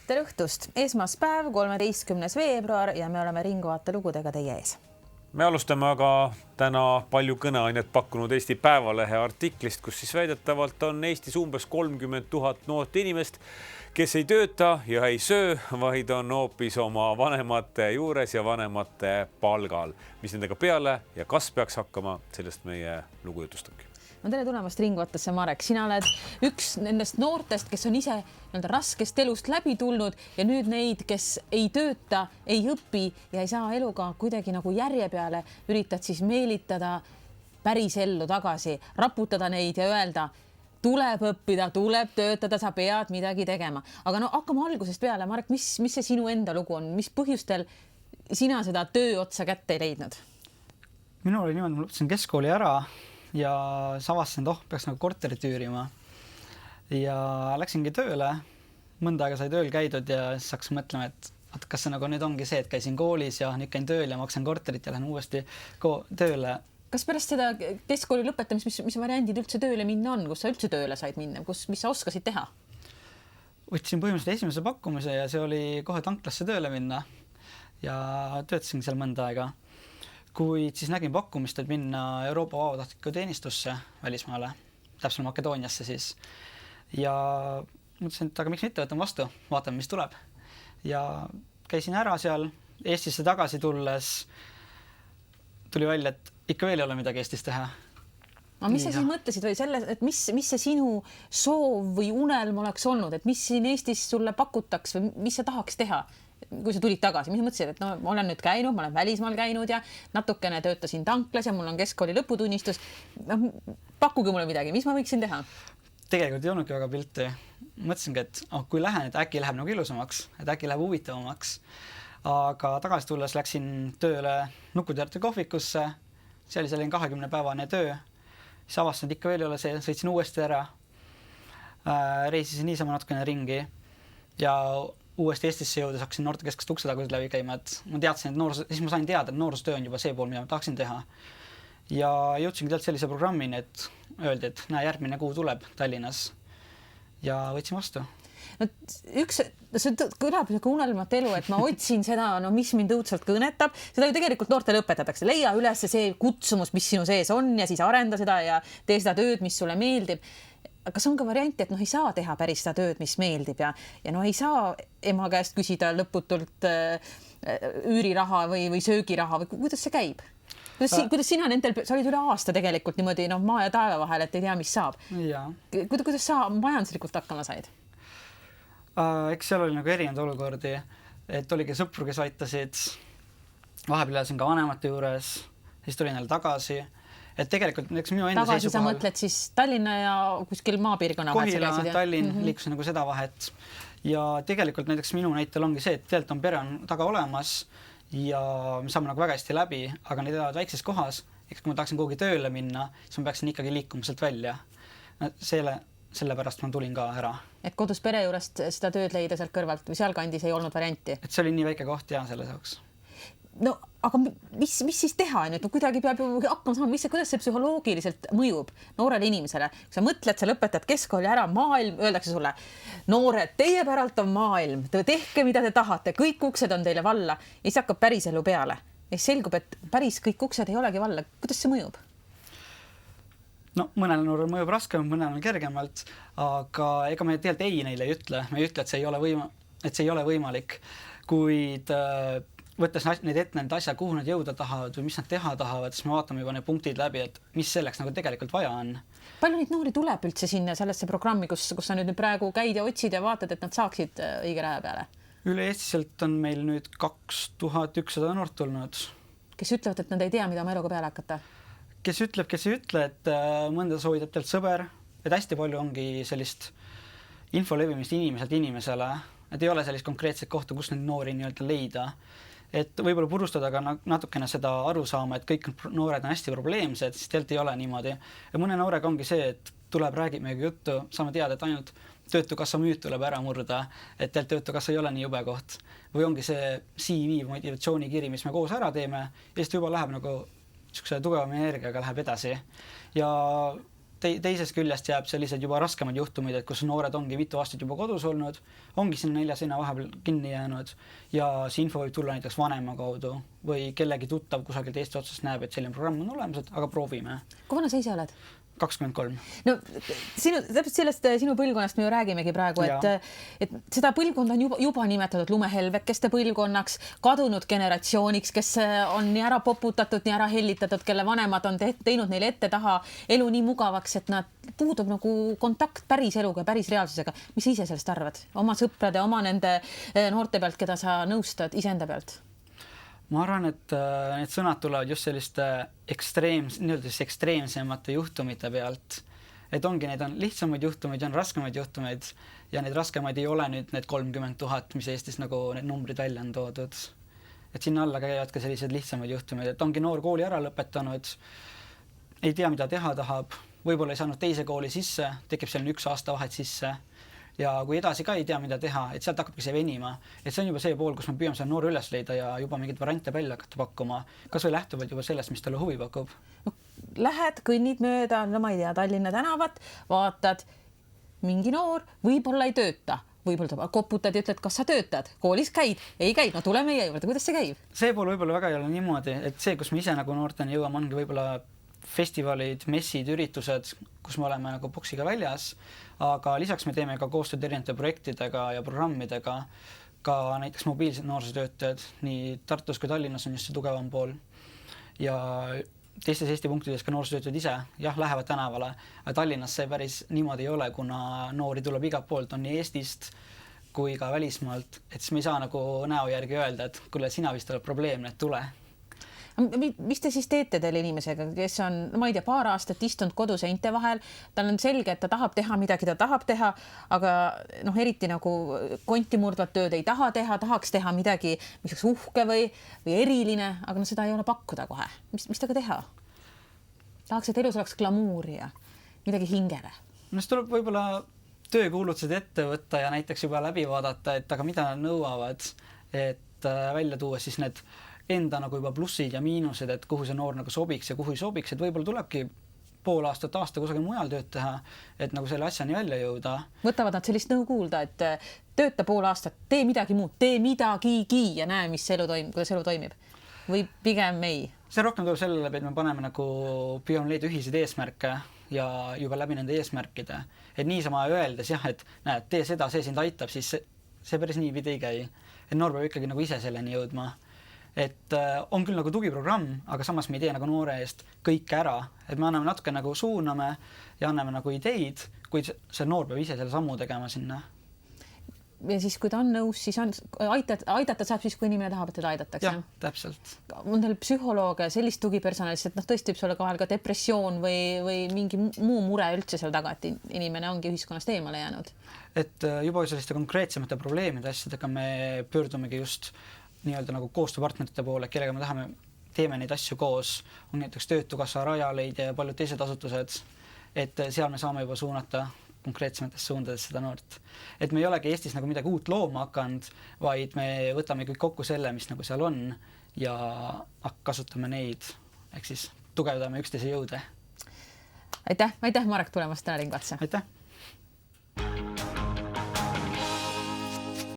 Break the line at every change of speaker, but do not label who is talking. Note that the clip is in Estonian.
Tere õhtust! Esmaspäev, 13. veebruar ja me oleme Ringvaate lugudega teie ees.
Me alustame aga täna palju kõneainet pakkunud Eesti Päevalehe artiklist, kus siis väidetavalt on Eestis umbes 30 000 noort inimest, kes ei tööta ja ei söö, vaid on hoopis oma vanemate juures ja vanemate palgal. Mis nendega peale ja kas peaks hakkama, sellest meie lugu jutustabki.
No tere tulemast Ringvaatesse, Marek. Sina oled üks nendest noortest, kes on ise raskest elust läbi tulnud ja nüüd neid, kes ei tööta, ei õpi ja ei saa eluga kuidagi nagu järje peale, üritad siis meelitada päris ellu tagasi, raputada neid ja öelda, tuleb õppida, tuleb töötada, sa pead midagi tegema. Aga no hakkame algusest peale. Marek, mis see sinu enda lugu on? Mis põhjustel sina seda töö otsa kätte ei leidnud?
Minul oli niimoodi, ma lõpetasin keskkooli ära ja avastasin, et peaks nagu korterit üürima. Ja läksingi tööle. Mõnda aega sai tööl käidud ja siis hakkas mõtlema, et kas see nagu nüüd ongi see, et käisin koolis ja nüüd käin tööl ja maksan korterit ja lähen uuesti tööle.
Kas pärast seda keskkooli lõpetamist, mis variandid üldse tööle minna on? Kus sa üldse tööle said minna? Mis sa oskasid teha?
Võtsin põhimõtteliselt esimese pakkumise ja see oli kohe tanklasse tööle minna ja töötasin seal mõnda aega. Kuid siis nägin pakkumist, et minna Euroopa vabatahtliku teenistusse välismaale, täpselt Makedooniasse siis. Ja mõtlesin, et aga miks mitte, võtan vastu, vaatame, mis tuleb. Ja käisin ära seal, Eestisse tagasi tulles tuli välja, et ikka veel ei ole midagi Eestis teha.
Aga mis sa siis mõtlesid või selles, et mis see sinu soov või unelm oleks olnud, et mis siin Eestis sulle pakutaks või mis sa tahaks teha? Kui sa tulid tagasi, mis mõtlesid, et ma olen nüüd käinud, ma olen välismaal käinud ja natukene töötasin tanklas ja mul on keskkooli lõputunnistus. Pakkuge mulle midagi, mis ma võiksin teha?
Tegelikult ei olnudki väga pilti. Mõtlesingi, et kui lähen, et äkki läheb nagu ilusamaks, et äkki läheb huvitavamaks. Aga tagasi tulles läksin tööle Nukuteatri kohvikusse. See oli selline 20-päevane töö. Siis avastasin, et ikka veel ei ole see, sõitsin uuesti ära. Reisisin niisama natukene ringi ja uuesti Eestisse jõudes hakkasin noortekeskust ukse tagusid läbi käima, et ma teadsin, et siis ma sain teada, et noorstöö on juba see pool, mida ma tahaksin teha. Ja jõudsingi tealt sellise programmini, et öeldi, et järgmine kuu tuleb Tallinnas ja võtsin vastu.
See kõlab unelmat elu, et ma otsin seda, mis mind õudselt kõnetab. Seda ju tegelikult noortele õpetatakse. Leia üles see kutsumus, mis sinu sees on ja siis arenda seda ja tee seda tööd, mis sulle meeldib. Kas on ka varianti, et ei saa teha päris seda tööd, mis meeldib ja ei saa ema käest küsida lõputult üüriraha või söögiraha või kuidas see käib? Kuidas sina sa olid üle aasta tegelikult niimoodi maa ja taeva vahel, et ei tea, mis saab. Kuidas sa majanduslikult hakkama said?
Eks seal oli nagu erinevad olukordi, et oligi sõpru, kes aitasid. Vahepeal elasin ka vanemate juures, siis tulin jälle tagasi. Et tegelikult minu enda
tagasi sa mõtled siis Tallinna ja kuskil maapiirkonna
Kohila, Tallinn liikusin nagu seda vahet. Ja tegelikult näiteks minu näitel ongi see, et tegelikult on pere on taga olemas ja me saame nagu väga hästi läbi, aga need elavad väikses kohas. Eks kui ma tahaksin kuhugi tööle minna, siis ma peaksin ikkagi liikuma sealt välja. Sellepärast ma tulin ka ära.
Et kodus pere juurest seda tööd leida sealt kõrvalt või seal kandis ei olnud varianti?
Et see oli nii väike koht ja selle jaoks.
No, aga mis siis teha? Kuidagi peab ju hakkama saama, kuidas see psühholoogiliselt mõjub noorele inimesele? Kui sa mõtled, sa lõpetad keskkooli ära, maailm, öeldakse sulle, noored, teie päralt on maailm, tehke mida te tahate, kõik uksed on teile valla ja siis hakkab päris elu peale. Ja siis selgub, et päris kõik uksed ei olegi valla. Kuidas see mõjub?
No, mõnel noorel mõjub raskemalt, mõnel kergemalt, aga ega me tegelikult ei neile ei ütle. Me ei ütle, et see ei ole võimalik, kuid võttes neid ette need asja, kuhu nad jõuda tahavad või mis nad teha tahavad, siis me vaatame juba need punktid läbi, et mis selleks nagu tegelikult vaja on.
Palju neid noori tuleb üldse sinna sellesse programmi, kus sa nüüd praegu käid ja otsid ja vaatad, et nad saaksid õige raja peale? Üle
Eestiselt on meil nüüd 2100 noort tulnud.
Kes ütlevad, et nad ei tea, mida oma eluga peale hakata?
Kes ütleb, et mõnda soovitab teilt sõber, et hästi palju ongi sellist info levimist inimeselt inimesele, et ei ole sellist konkreetset kohta, kus neid noori nii-öelda leida. Et võib-olla purustada ka natukene seda aru saama, et kõik noored on hästi probleemsed, siis tegelikult ei ole niimoodi. Ja mõne noorega ongi see, et tuleb, räägimegi juttu, saame teada, et ainult töötukassa müüt tuleb ära murda, et tegelikult töötukassa ei ole nii jube koht. Või ongi see CV motivatsioonikiri, mis me koos ära teeme, ja siis juba läheb nagu tugevama energiaga läheb edasi. Ja teisest küljest jääb sellised juba raskemad juhtumid, et kus noored ongi mitu aastat juba kodus olnud, ongi sinna 4 seina vahepeal kinni jäänud ja see info võib tulla näiteks vanema kaudu või kellegi tuttav kusagil teiste otsast näeb, et selline programm on olemas, aga proovime.
Kui vana sa ise oled?
23.
No täpselt sellest sinu põlvkonnast me ju räägimegi praegu, et seda põlvkonda on juba nimetatud lumehelvekeste põlvkonnaks, kadunud generatsiooniks, kes on nii ära poputatud, nii ära hellitatud, kelle vanemad on teinud neile ette taha elu nii mugavaks, et nad puudub nagu kontakt päris eluga, päris reaalsusega. Mis sa ise sellest arvad? Oma sõprade, oma nende noorte pealt, keda sa nõustad iseenda pealt?
Ma arvan, et need sõnad tulevad just selliste ekstreemsemate juhtumite pealt. Et ongi, need on lihtsamaid juhtumeid, on raskemaid juhtumeid ja need raskemaid ei ole nüüd need 30 000, mis Eestis nagu need numbrid välja on toodud. Et sinna alla käivad ka sellised lihtsamaid juhtumeid, et ongi noor kooli ära lõpetanud, ei tea, mida teha tahab, võib-olla ei saanud teise kooli sisse, tekib seal 1 aasta vahet sisse. Ja kui edasi ka ei tea, mida teha, et sealt hakkabki see venima. Et see on juba see pool, kus me püüame selle noore üles leida ja juba mingid variante välja hakata pakkuma. Kas või lähtuvalt juba sellest, mis talle huvi pakub?
Lähed, kõnnid mööda, no ma ei tea, Tallinna tänavat, vaatad mingi noor, võib-olla ei tööta. Võib-olla koputad ja ütled, kas sa töötad? Koolis käid? Ei käid? No tule meie juurde. Kuidas see käib?
See pool võib-olla väga ei ole niimoodi, et see, kus me ise nagu noorteni jõuame, ongi võib-olla festivalid, messid, üritused, kus me oleme nagu boksiga väljas, aga lisaks me teeme ka koostööd erinevate projektidega ja programmidega, ka näiteks mobiilsed noorsootöötajad, nii Tartus kui Tallinnas on just see tugevam pool ja teistes Eesti punktides ka noorsootöötajad ise, lähevad tänavale, aga Tallinnas see päris niimoodi ei ole, kuna noori tuleb igalt poolt, on nii Eestist kui ka välismaalt, et siis me ei saa nagu näo järgi öelda, et kuule, sina vist oled probleemne, et tule.
Mis te siis teete teile inimesega, kes on, ma ei tea, paar aastat istunud kodus einte vahel, tal on selge, et ta tahab teha midagi, ta tahab teha, aga eriti nagu konti murdvat tööd ei taha teha, tahaks teha midagi, mis oleks uhke või eriline, aga seda ei ole pakkuda kohe. Mis taga teha? Tahaks, et elus oleks glamuuri ja midagi hingele.
No see tuleb võib-olla töökuulutused ette võtta ja näiteks juba läbi vaadata, et aga mida nad nõuavad, et välja tuua siis need enda nagu juba plussid ja miinused, et kuhu see noor nagu sobiks ja kuhu ei sobiks, et võib-olla tulebki pool aastat, aasta kusagil mujal tööd teha, et nagu selle asjani välja jõuda.
Võtavad nad sellist nõu kuulda, et tööta pool aastat, tee midagi muud, tee midagigi ja näe, kuidas elu toimib. Või pigem ei?
See rohkem tuleb selle läbi, et me paneme nagu püüame leida ühiseid eesmärke ja juba läbi nende eesmärkide. Et niisama öeldes jah, et näed, tee seda, see sind aitab, siis see päris nii pidi ei käi. Et noor peab ikkagi nagu ise selleni jõudma. Et on küll nagu tugiprogramm, aga samas me ei tee nagu noore eest kõike ära, et me anname natuke nagu suuname ja anname nagu ideid, kuid see noor peab ise selle sammu tegema sinna.
Ja siis, kui ta on nõus, siis aidata saab siis, kui inimene tahab, et teda aidatakse.
Jah, täpselt.
On teil psühholooge, sellist tugipersonalist, et tõesti võib olla kahel ka depressioon või mingi muu mure üldse seal taga, et inimene ongi ühiskonnast eemale jäänud. Et
juba selliste konkreetsemate probleemide asjadega me pöördumegi just nii-öelda nagu koostööpartnerite poole, kellega me teeme neid asju koos, on näiteks Töötukassa, Rajaleidja ja paljud teised asutused, et seal me saame juba suunata konkreetsemates suundades seda noort. Et me ei olegi Eestis nagu midagi uut looma hakanud, vaid me võtame kõik kokku selle, mis nagu seal on ja kasutame neid, ehk siis tugevdame üksteise jõude.
Aitäh, Marek tulemast täna Ringvatsa.
Aitäh!